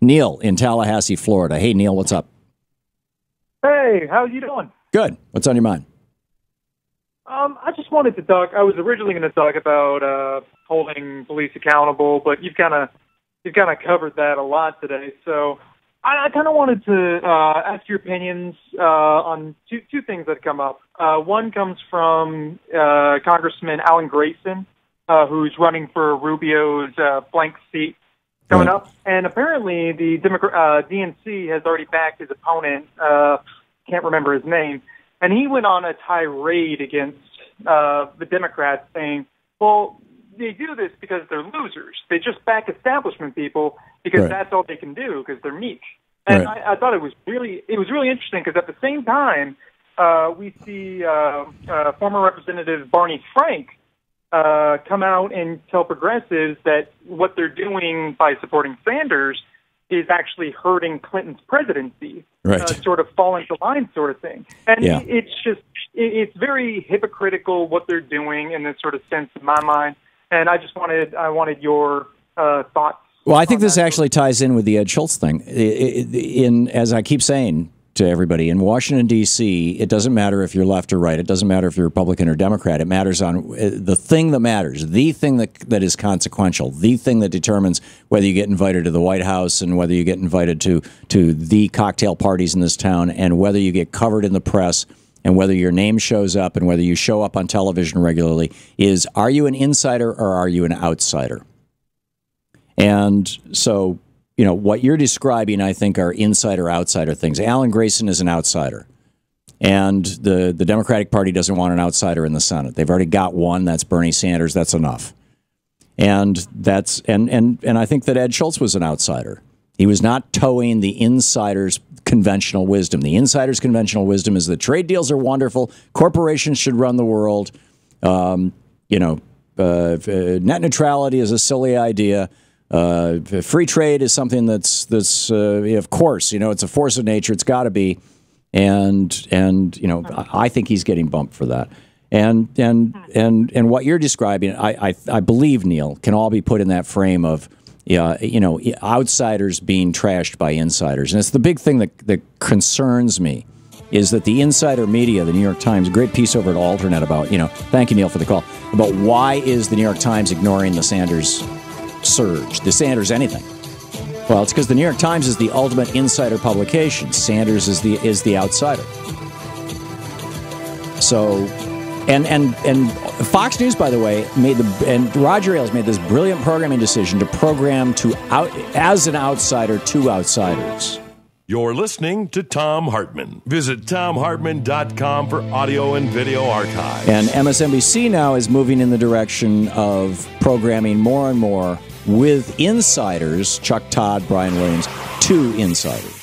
Neil in Tallahassee, Florida. Hey, Neil, what's up? Hey, how you doing? Good. What's on your mind? I just wanted to talk. I was originally going to talk about holding police accountable, but you've kind of covered that a lot today. So I kind of wanted to ask your opinions on two things that come up. One comes from Congressman Alan Grayson, who's running for Rubio's blank seat coming up, and apparently the DNC has already backed his opponent. Can't remember his name, and he went on a tirade against the Democrats, saying, "Well, they do this because they're losers. They just back establishment people because that's all they can do because they're meek." And I thought it was really interesting because at the same time, we see former Representative Barney Frank come out and tell progressives that what they're doing by supporting Sanders is actually hurting Clinton's presidency, sort of fall into line sort of thing. And it's very hypocritical what they're doing in this sort of sense in my mind. And I wanted your thoughts. Well, I think this actually ties in with the Ed Schultz thing. As I keep saying to everybody, in Washington, D.C., it doesn't matter if you're left or right. It doesn't matter if you're Republican or Democrat. It matters on the thing that matters, the thing that is consequential, the thing that determines whether you get invited to the White House and whether you get invited to the cocktail parties in this town and whether you get covered in the press and whether your name shows up and whether you show up on television regularly is, are you an insider or are you an outsider? And so, you know, what you're describing, I think, are insider-outsider things. Alan Grayson is an outsider. And the Democratic Party doesn't want an outsider in the Senate. They've already got one. That's Bernie Sanders. That's enough. And I think that Ed Schultz was an outsider. He was not towing the insider's conventional wisdom. The insider's conventional wisdom is that trade deals are wonderful. Corporations should run the world. Net neutrality is a silly idea. Free trade is something that's of course, it's a force of nature. It's got to be, and I think he's getting bumped for that. And what you're describing, I believe, Neil, can all be put in that frame of outsiders being trashed by insiders, and it's the big thing that concerns me. Is that the insider media, the New York Times, great piece over at Alternet about, thank you, Neil, for the call, about why is the New York Times ignoring the Sanders surge, the Sanders anything? Well, it's because the New York Times is the ultimate insider publication. Sanders is the outsider. So, and Fox News, by the way, and Roger Ailes made this brilliant programming decision to program as an outsider to outsiders. You're listening to Thom Hartmann. Visit thomhartmann.com for audio and video archives. And MSNBC now is moving in the direction of programming more and more with insiders, Chuck Todd, Brian Williams, to insiders.